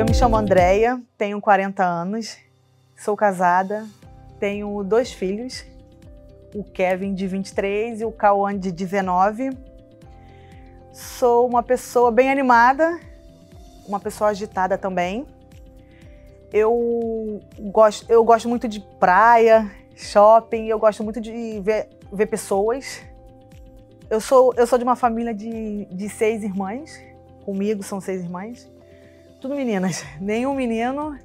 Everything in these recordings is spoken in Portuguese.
Eu me chamo Andréia, tenho 40 anos, sou casada, tenho 2 filhos, o Kevin de 23 e o Cauã de 19. Sou uma pessoa bem animada, uma pessoa agitada também. Eu gosto muito de praia, shopping, eu gosto muito de ver pessoas. Eu sou de uma família de 6 irmãs, comigo são 6 irmãs. Tudo meninas, nenhum menino.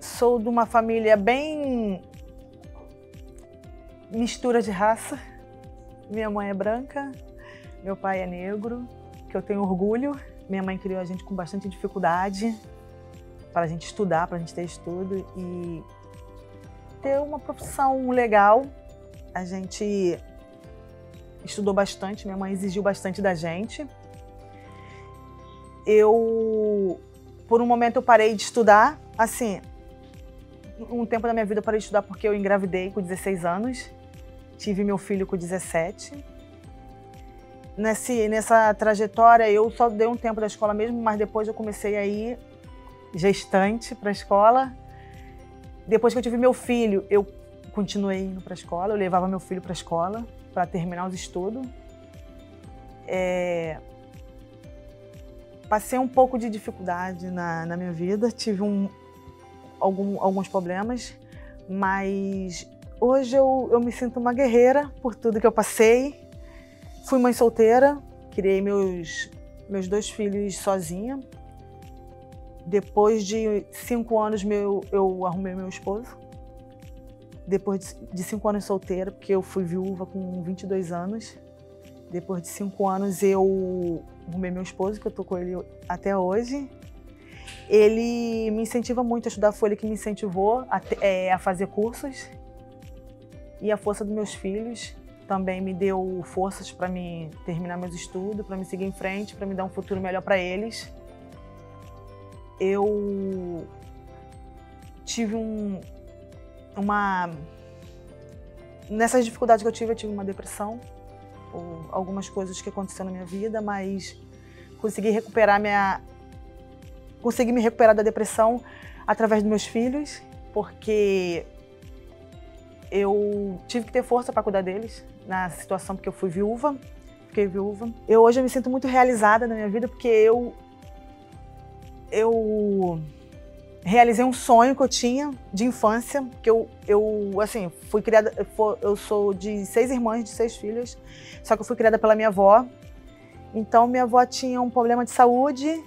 Sou de uma família bem mistura de raça. Minha mãe é branca, meu pai é negro, que eu tenho orgulho. Minha mãe criou a gente com bastante dificuldade para a gente estudar, para a gente ter estudo e ter uma profissão legal. A gente estudou bastante, minha mãe exigiu bastante da gente. Por um momento, eu parei de estudar. Assim, um tempo da minha vida eu parei de estudar porque eu engravidei com 16 anos. Tive meu filho com 17. Nessa trajetória, eu só dei um tempo da escola mesmo, mas depois eu comecei a ir gestante para a escola. Depois que eu tive meu filho, eu continuei indo para a escola. Eu levava meu filho para a escola para terminar os estudos. Passei um pouco de dificuldade na minha vida, tive alguns problemas, mas hoje eu me sinto uma guerreira por tudo que eu passei. Fui mãe solteira, criei meus 2 filhos sozinha. Depois de 5 anos eu arrumei meu esposo. Depois de 5 anos solteira, porque eu fui viúva com 22 anos. Depois de 5 anos eu arrumei meu esposo, que eu tô com ele até hoje. Ele me incentiva muito a estudar, foi ele que me incentivou a fazer cursos. E a força dos meus filhos também me deu forças para me terminar meus estudos, para me seguir em frente, para me dar um futuro melhor para eles. Eu tive nessas dificuldades que eu tive uma depressão, por algumas coisas que aconteceram na minha vida, mas consegui me recuperar da depressão através dos meus filhos, porque eu tive que ter força para cuidar deles na situação, porque eu fiquei viúva. Hoje eu me sinto muito realizada na minha vida, porque eu realizei um sonho que eu tinha de infância, que assim, fui criada, eu sou de 6 irmãs, de 6 filhas, só que eu fui criada pela minha avó. Então minha avó tinha um problema de saúde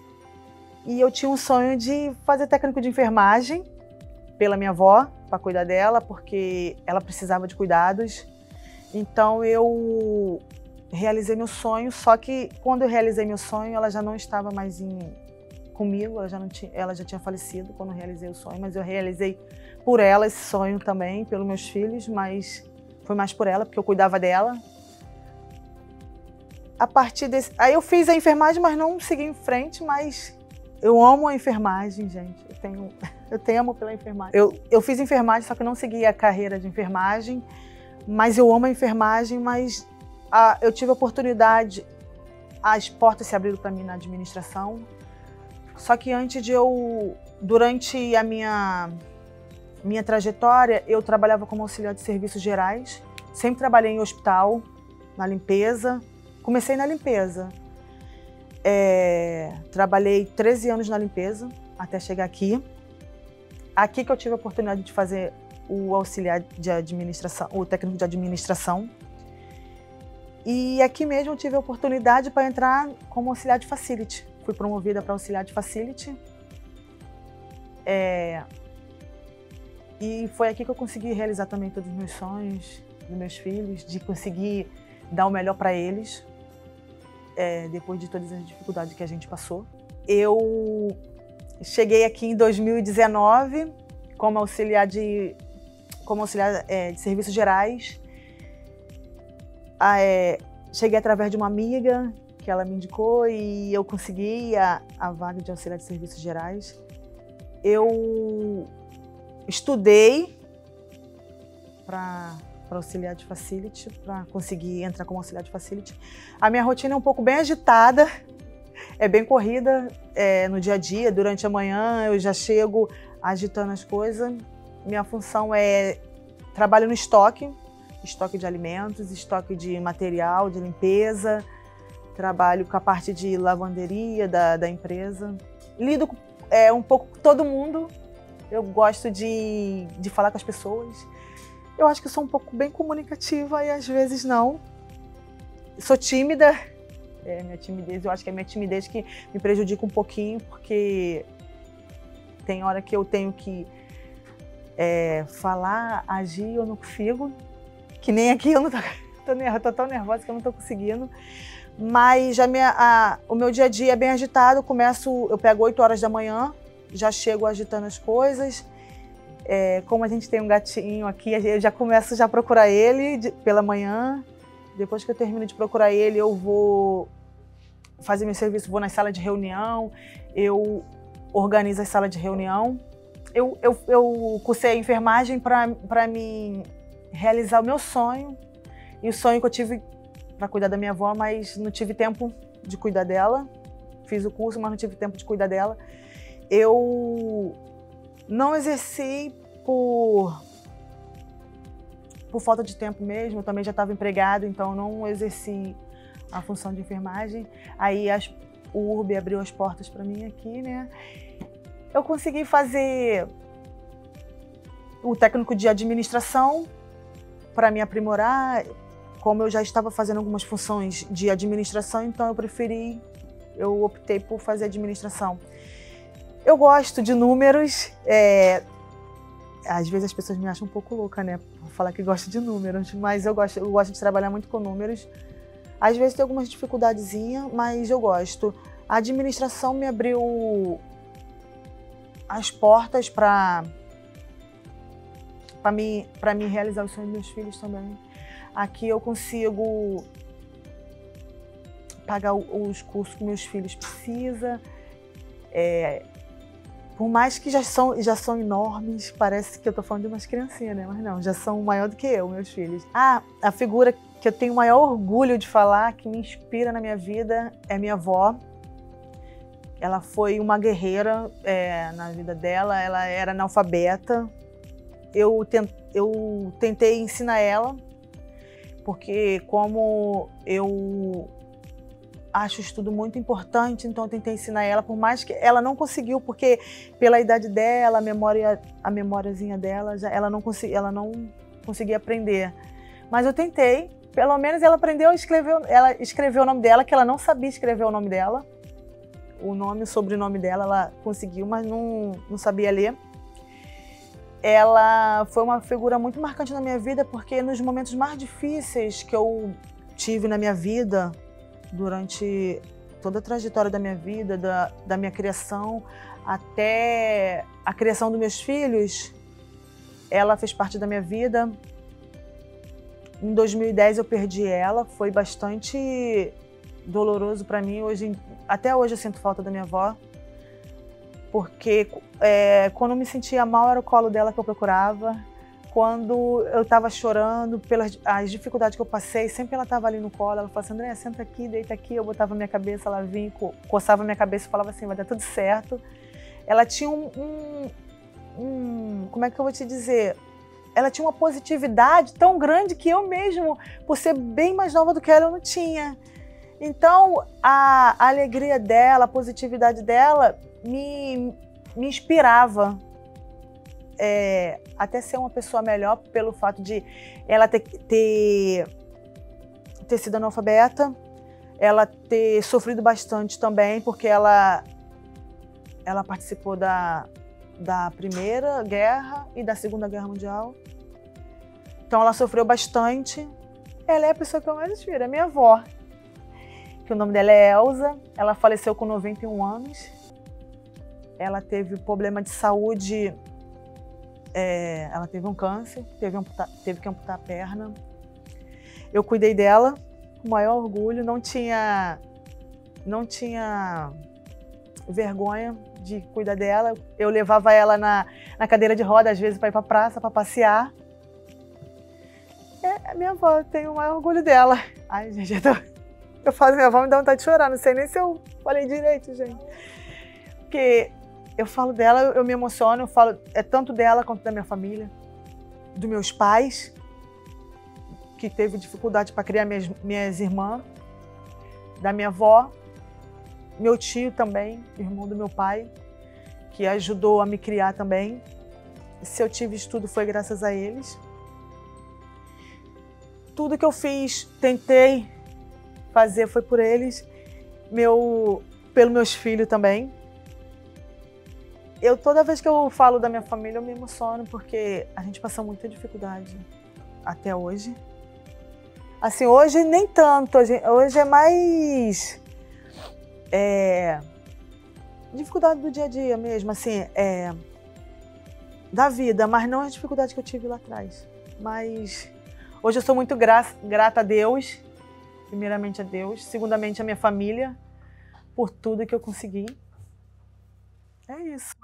e eu tinha um sonho de fazer técnico de enfermagem pela minha avó, para cuidar dela, porque ela precisava de cuidados. Então eu realizei meu sonho, só que quando eu realizei meu sonho, ela já não estava mais comigo, ela já tinha falecido quando eu realizei o sonho, mas eu realizei por ela esse sonho também, pelos meus filhos, mas foi mais por ela, porque eu cuidava dela. A partir desse... Aí eu fiz a enfermagem, mas não segui em frente, mas eu amo a enfermagem, gente. Eu tenho amor pela enfermagem. Eu fiz enfermagem, só que não segui a carreira de enfermagem, mas eu amo a enfermagem, mas eu tive a oportunidade, as portas se abriram para mim na administração. Só que durante a minha trajetória, eu trabalhava como auxiliar de serviços gerais. Sempre trabalhei em hospital, na limpeza. Comecei na limpeza. Trabalhei 13 anos na limpeza, até chegar aqui. Aqui que eu tive a oportunidade de fazer o auxiliar de administração, o técnico de administração. E aqui mesmo eu tive a oportunidade para entrar como auxiliar de facility. Fui promovida para auxiliar de facility. E foi aqui que eu consegui realizar também todos os meus sonhos, dos meus filhos, de conseguir dar o melhor para eles, depois de todas as dificuldades que a gente passou. Eu cheguei aqui em 2019 como auxiliar de serviços gerais. Cheguei através de uma amiga que ela me indicou e eu consegui a vaga de auxiliar de serviços gerais. Eu estudei para auxiliar de facility, para conseguir entrar como auxiliar de facility. A minha rotina é um pouco bem agitada, é bem corrida no dia a dia, durante a manhã eu já chego agitando as coisas. Minha função é trabalho no estoque de alimentos, estoque de material, de limpeza, trabalho com a parte de lavanderia da empresa. Lido um pouco com todo mundo, eu gosto de falar com as pessoas. Eu acho que eu sou um pouco bem comunicativa e às vezes não. Sou tímida, minha timidez, eu acho que é minha timidez que me prejudica um pouquinho, porque tem hora que eu tenho que falar, agir, eu não consigo. Que nem aqui, eu não tô tão nervosa que eu não tô conseguindo. Mas o meu dia a dia é bem agitado, eu pego 8 horas da manhã, já chego agitando as coisas. Como a gente tem um gatinho aqui, eu já começo a procurar ele pela manhã. Depois que eu termino de procurar ele, eu vou fazer meu serviço, vou na sala de reunião, eu organizo a sala de reunião. Eu cursei a enfermagem para me realizar o meu sonho. E o sonho que eu tive para cuidar da minha avó, mas não tive tempo de cuidar dela. Fiz o curso, mas não tive tempo de cuidar dela. Eu não exerci por falta de tempo mesmo, eu também já estava empregada, então não exerci a função de enfermagem. Aí o URB abriu as portas para mim aqui, né? Eu consegui fazer o técnico de administração para me aprimorar. Como eu já estava fazendo algumas funções de administração, então eu optei por fazer administração. Eu gosto de números, às vezes as pessoas me acham um pouco louca, né, por falar que gosto de números, mas eu gosto de trabalhar muito com números. Às vezes tem algumas dificuldadezinhas, mas eu gosto. A administração me abriu as portas para mim realizar os sonhos dos meus filhos também. Aqui eu consigo pagar os cursos que meus filhos precisam. Por mais que já são enormes, parece que eu estou falando de umas criancinhas, né? Mas não, já são maior do que eu, meus filhos. A figura que eu tenho o maior orgulho de falar, que me inspira na minha vida, é minha avó. Ela foi uma guerreira na vida dela, ela era analfabeta. Eu tentei ensinar ela, porque como eu acho o estudo muito importante, então eu tentei ensinar ela, por mais que ela não conseguiu, porque pela idade dela, a memóriazinha dela, ela não conseguia aprender. Mas eu tentei, pelo menos ela aprendeu, ela escreveu o nome dela, que ela não sabia escrever o nome dela. O sobrenome dela, ela conseguiu, mas não sabia ler. Ela foi uma figura muito marcante na minha vida, porque nos momentos mais difíceis que eu tive na minha vida, durante toda a trajetória da minha vida, da minha criação, até a criação dos meus filhos, ela fez parte da minha vida. Em 2010 eu perdi ela, foi bastante doloroso para mim. Até hoje eu sinto falta da minha avó, porque quando eu me sentia mal era o colo dela que eu procurava. Quando eu estava chorando pelas as dificuldades que eu passei, sempre ela estava ali no colo. Ela falava assim: Andréia, senta aqui, deita aqui. Eu botava minha cabeça, ela vinha, coçava minha cabeça e falava assim: vai dar tudo certo. Ela tinha como é que eu vou te dizer? Ela tinha uma positividade tão grande que eu mesmo, por ser bem mais nova do que ela, eu não tinha. Então, a alegria dela, a positividade dela me inspirava. Até ser uma pessoa melhor, pelo fato de ela ter sido analfabeta, ela ter sofrido bastante também, porque ela participou da Primeira Guerra e da Segunda Guerra Mundial. Então ela sofreu bastante. Ela é a pessoa que eu mais inspiro, é minha avó, que o nome dela é Elza. Ela faleceu com 91 anos. Ela teve problema de saúde. Ela teve um câncer, teve que amputar a perna. Eu cuidei dela com o maior orgulho, não tinha vergonha de cuidar dela. Eu levava ela na cadeira de roda, às vezes, para ir para a praça, para passear. A minha avó, eu tenho o maior orgulho dela. Ai, gente, Eu falo, minha avó me dá vontade de chorar, não sei nem se eu falei direito, gente. Porque eu falo dela, eu me emociono, eu falo, é tanto dela quanto da minha família, dos meus pais, que teve dificuldade para criar minhas irmãs, da minha avó, meu tio também, irmão do meu pai, que ajudou a me criar também. Se eu tive estudo foi graças a eles. Tudo que eu fiz, tentei fazer foi por eles, pelos meus filhos também. Toda vez que eu falo da minha família, eu me emociono, porque a gente passou muita dificuldade até hoje. Assim, hoje nem tanto, hoje é mais dificuldade do dia a dia mesmo, assim, da vida, mas não a dificuldade que eu tive lá atrás. Mas hoje eu sou muito grata a Deus, primeiramente a Deus, segundamente a minha família, por tudo que eu consegui. É isso.